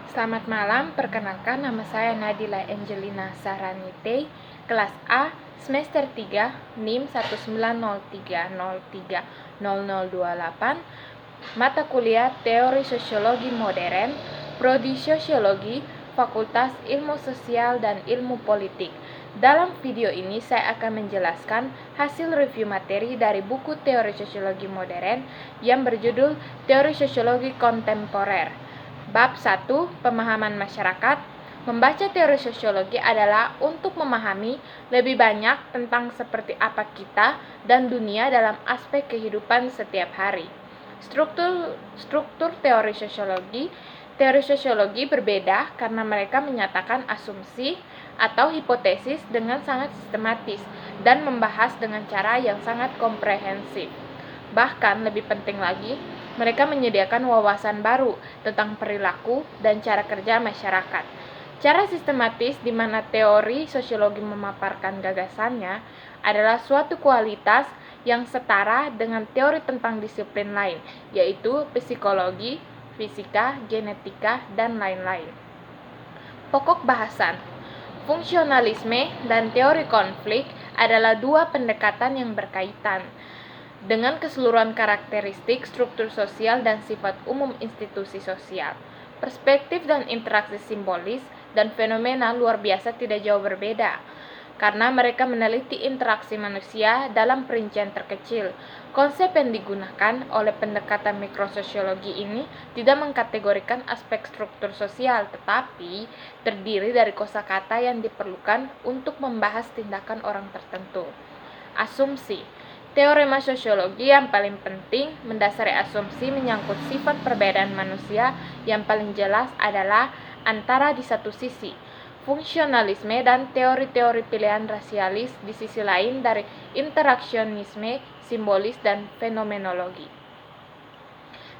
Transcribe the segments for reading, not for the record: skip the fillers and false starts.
Selamat malam, perkenalkan nama saya Nadila Angelina Saranite, kelas A, semester 3, NIM 19030300028, mata kuliah Teori Sosiologi Modern, Prodi Sosiologi, Fakultas Ilmu Sosial dan Ilmu Politik. Dalam video ini saya akan menjelaskan hasil review materi dari buku Teori Sosiologi Modern yang berjudul Teori Sosiologi Kontemporer. Bab 1, Pemahaman Masyarakat. Membaca teori sosiologi adalah untuk memahami lebih banyak tentang seperti apa kita dan dunia dalam aspek kehidupan setiap hari. Struktur teori sosiologi. Teori sosiologi berbeda karena mereka menyatakan asumsi atau hipotesis dengan sangat sistematis dan membahas dengan cara yang sangat komprehensif. Bahkan lebih penting lagi, mereka menyediakan wawasan baru tentang perilaku dan cara kerja masyarakat. Cara sistematis di mana teori sosiologi memaparkan gagasannya adalah suatu kualitas yang setara dengan teori tentang disiplin lain, yaitu psikologi, fisika, genetika, dan lain-lain. Pokok bahasan. Fungsionalisme dan teori konflik adalah dua pendekatan yang berkaitan dengan keseluruhan karakteristik, struktur sosial, dan sifat umum institusi sosial. Perspektif dan interaksi simbolis dan fenomena luar biasa tidak jauh berbeda, karena mereka meneliti interaksi manusia dalam perincian terkecil. Konsep yang digunakan oleh pendekatan mikrososiologi ini tidak mengkategorikan aspek struktur sosial, tetapi terdiri dari kosakata yang diperlukan untuk membahas tindakan orang tertentu. Asumsi. Teorema sosiologi yang paling penting mendasari asumsi menyangkut sifat perbedaan manusia yang paling jelas adalah antara di satu sisi fungsionalisme dan teori-teori pilihan rasialis, di sisi lain dari interaksionisme, simbolis, dan fenomenologi.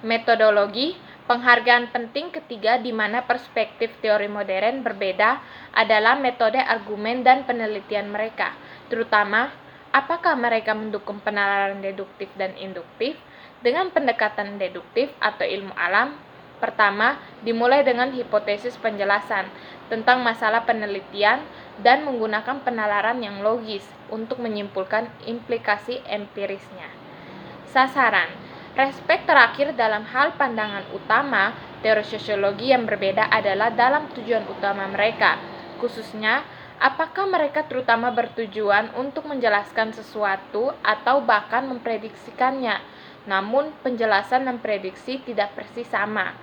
Metodologi. Penghargaan penting ketiga di mana perspektif teori modern berbeda adalah metode argumen dan penelitian mereka, terutama apakah mereka mendukung penalaran deduktif dan induktif. Dengan pendekatan deduktif atau ilmu alam, pertama dimulai dengan hipotesis penjelasan tentang masalah penelitian dan menggunakan penalaran yang logis untuk menyimpulkan implikasi empirisnya. Sasaran. Respek terakhir dalam hal pandangan utama teori sosiologi yang berbeda adalah dalam tujuan utama mereka, khususnya apakah mereka terutama bertujuan untuk menjelaskan sesuatu atau bahkan memprediksikannya. Namun, penjelasan dan prediksi tidak persis sama.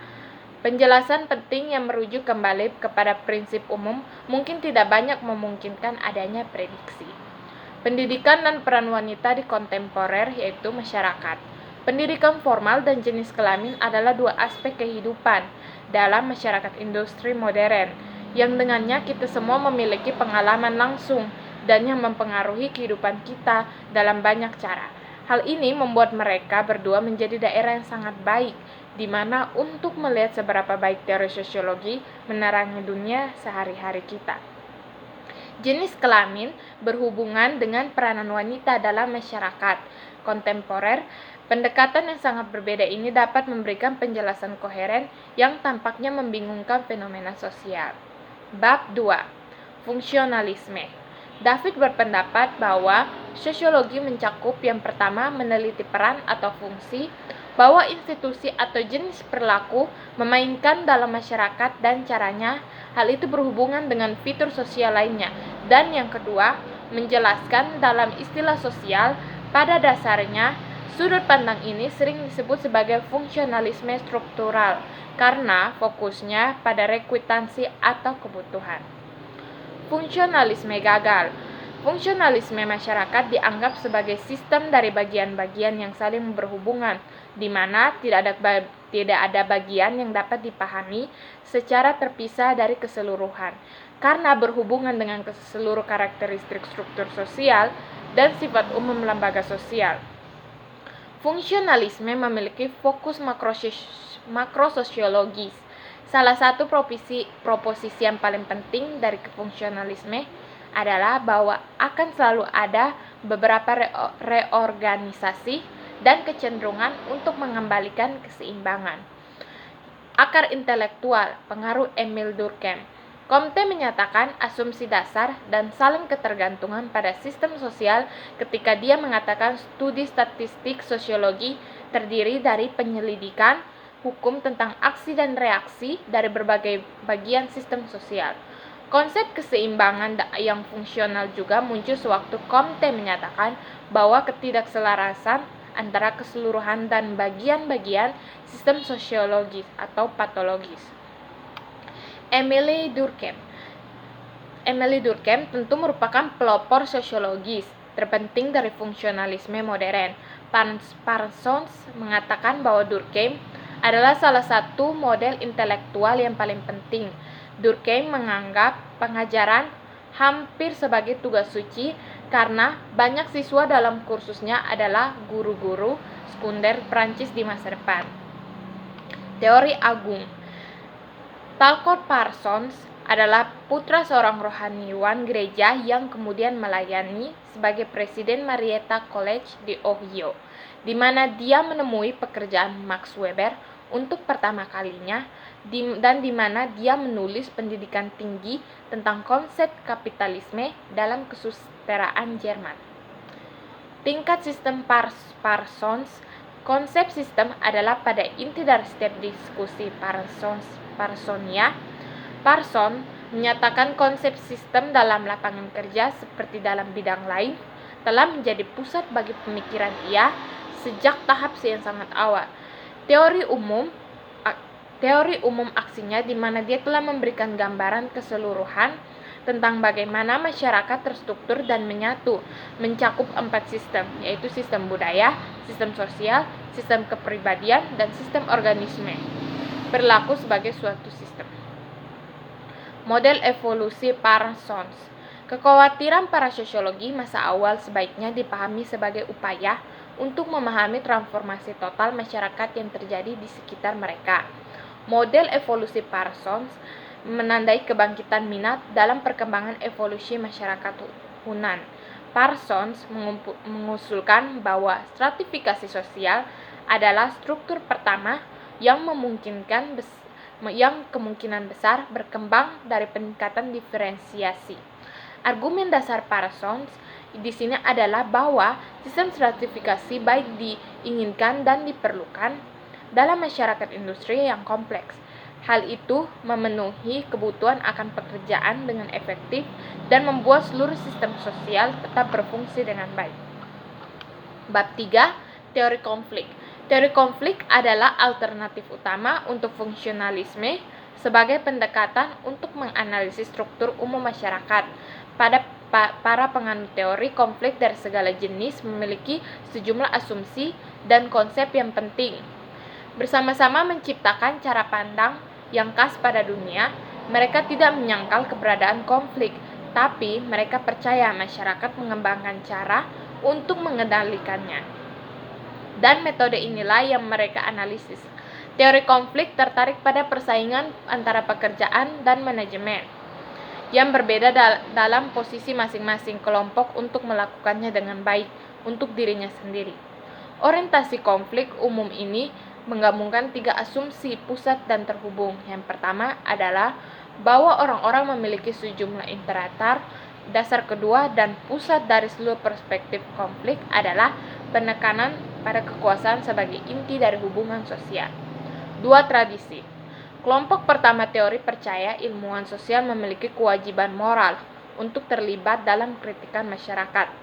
Penjelasan penting yang merujuk kembali kepada prinsip umum mungkin tidak banyak memungkinkan adanya prediksi. Pendidikan dan peran wanita di kontemporer, yaitu masyarakat. Pendidikan formal dan jenis kelamin adalah dua aspek kehidupan dalam masyarakat industri modern, yang dengannya kita semua memiliki pengalaman langsung dan yang mempengaruhi kehidupan kita dalam banyak cara. Hal ini membuat mereka berdua menjadi daerah yang sangat baik, di mana untuk melihat seberapa baik teori sosiologi menerangi dunia sehari-hari kita. Jenis kelamin berhubungan dengan peranan wanita dalam masyarakat kontemporer. Pendekatan yang sangat berbeda ini dapat memberikan penjelasan koheren yang tampaknya membingungkan fenomena sosial. Bab 2. Fungsionalisme. David berpendapat bahwa sosiologi mencakup yang pertama meneliti peran atau fungsi bahwa institusi atau jenis perilaku memainkan dalam masyarakat dan caranya hal itu berhubungan dengan fitur sosial lainnya, dan yang kedua menjelaskan dalam istilah sosial. Pada dasarnya, sudut pandang ini sering disebut sebagai fungsionalisme struktural karena fokusnya pada rekwitansi atau kebutuhan. Fungsionalisme gagal. Fungsionalisme masyarakat dianggap sebagai sistem dari bagian-bagian yang saling berhubungan, di mana tidak ada bagian yang dapat dipahami secara terpisah dari keseluruhan, karena berhubungan dengan seluruh karakteristik struktur sosial dan sifat umum lembaga sosial. Fungsionalisme memiliki fokus makrososiologis. Salah satu proposisi yang paling penting dari fungsionalisme adalah bahwa akan selalu ada beberapa reorganisasi dan kecenderungan untuk mengembalikan keseimbangan. Akar intelektual, pengaruh Emile Durkheim. Comte menyatakan asumsi dasar dan saling ketergantungan pada sistem sosial ketika dia mengatakan studi statistik sosiologi terdiri dari penyelidikan hukum tentang aksi dan reaksi dari berbagai bagian sistem sosial. Konsep keseimbangan yang fungsional juga muncul sewaktu Comte menyatakan bahwa ketidakselarasan antara keseluruhan dan bagian-bagian sistem sosiologis atau patologis. Emile Durkheim tentu merupakan pelopor sosiologis terpenting dari fungsionalisme modern. Parsons mengatakan bahwa Durkheim adalah salah satu model intelektual yang paling penting. Durkheim menganggap pengajaran hampir sebagai tugas suci karena banyak siswa dalam kursusnya adalah guru-guru sekunder Prancis di masa depan. Teori agung. Talcott Parsons adalah putra seorang rohaniwan gereja yang kemudian melayani sebagai presiden Marietta College di Ohio, di mana dia menemui pekerjaan Max Weber untuk pertama kalinya dan di mana dia menulis pendidikan tinggi tentang konsep kapitalisme dalam kesusastraan Jerman. Tingkat sistem Parsons. Konsep sistem adalah pada inti dari setiap diskusi Parsonia. Parson menyatakan konsep sistem dalam lapangan kerja seperti dalam bidang lain telah menjadi pusat bagi pemikiran ia sejak tahap yang sangat awal. Teori umum aksinya di mana dia telah memberikan gambaran keseluruhan tentang bagaimana masyarakat terstruktur dan menyatu, mencakup 4 sistem, yaitu sistem budaya, sistem sosial, sistem kepribadian, dan sistem organisme, berlaku sebagai suatu sistem. Model evolusi Parsons. Kekhawatiran para sosiologi masa awal sebaiknya dipahami sebagai upaya untuk memahami transformasi total masyarakat yang terjadi di sekitar mereka. Model evolusi Parsons menandai kebangkitan minat dalam perkembangan evolusi masyarakat Hunan. Parsons mengusulkan bahwa stratifikasi sosial adalah struktur pertama yang kemungkinan besar berkembang dari peningkatan diferensiasi. Argumen dasar Parsons di sini adalah bahwa sistem stratifikasi baik diinginkan dan diperlukan dalam masyarakat industri yang kompleks. Hal itu memenuhi kebutuhan akan pekerjaan dengan efektif dan membuat seluruh sistem sosial tetap berfungsi dengan baik. Bab 3. Teori konflik. Teori konflik adalah alternatif utama untuk fungsionalisme sebagai pendekatan untuk menganalisis struktur umum masyarakat. Para penganut teori konflik dari segala jenis memiliki sejumlah asumsi dan konsep yang penting. Bersama-sama menciptakan cara pandang yang khas pada dunia, mereka tidak menyangkal keberadaan konflik, tapi mereka percaya masyarakat mengembangkan cara untuk mengendalikannya. Dan metode inilah yang mereka analisis. Teori konflik tertarik pada persaingan antara pekerjaan dan manajemen yang berbeda dalam posisi masing-masing kelompok untuk melakukannya dengan baik untuk dirinya sendiri. Orientasi konflik umum ini menggabungkan 3 asumsi pusat dan terhubung. Yang pertama adalah bahwa orang-orang memiliki sejumlah interatar. Dasar kedua dan pusat dari seluruh perspektif konflik adalah penekanan pada kekuasaan sebagai inti dari hubungan sosial. 2 tradisi. Kelompok pertama teori percaya ilmuwan sosial memiliki kewajiban moral untuk terlibat dalam kritikan masyarakat,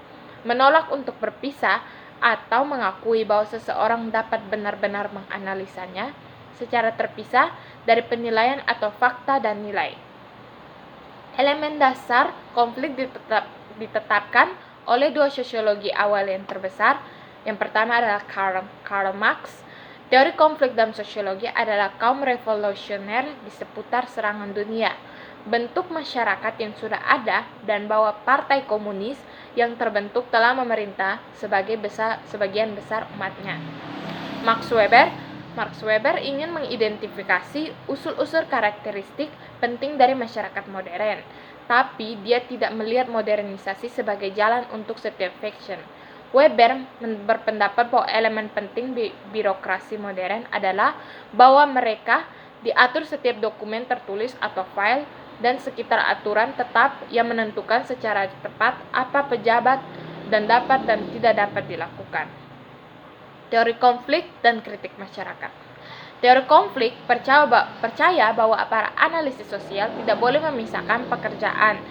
menolak untuk berpisah, atau mengakui bahwa seseorang dapat benar-benar menganalisanya secara terpisah dari penilaian atau fakta dan nilai. Elemen dasar konflik ditetapkan oleh 2 sosiologi awal yang terbesar. Yang pertama adalah Karl Marx. Teori konflik dalam sosiologi adalah kaum revolusioner di seputar serangan dunia, bentuk masyarakat yang sudah ada, dan bahwa partai komunis yang terbentuk telah memerintah sebagian besar umatnya. Max Weber ingin mengidentifikasi unsur-unsur karakteristik penting dari masyarakat modern, tapi dia tidak melihat modernisasi sebagai jalan untuk setiap faction. Weber berpendapat bahwa elemen penting birokrasi modern adalah bahwa mereka diatur setiap dokumen tertulis atau file, dan sekitar aturan tetap yang menentukan secara tepat apa pejabat dan dapat dan tidak dapat dilakukan. Teori konflik dan kritik masyarakat. Teori konflik percaya bahwa para analisis sosial tidak boleh memisahkan pekerjaan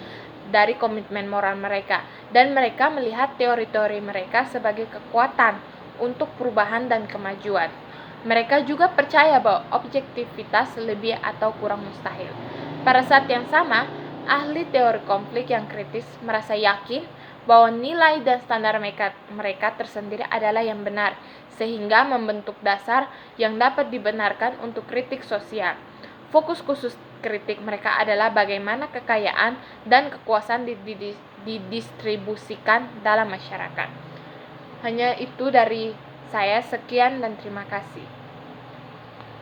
dari komitmen moral mereka, dan mereka melihat teori-teori mereka sebagai kekuatan untuk perubahan dan kemajuan. Mereka juga percaya bahwa objektivitas lebih atau kurang mustahil. Pada saat yang sama, ahli teori konflik yang kritis merasa yakin bahwa nilai dan standar mereka tersendiri adalah yang benar, sehingga membentuk dasar yang dapat dibenarkan untuk kritik sosial. Fokus khusus kritik mereka adalah bagaimana kekayaan dan kekuasaan didistribusikan dalam masyarakat. Hanya itu dari saya, sekian dan terima kasih.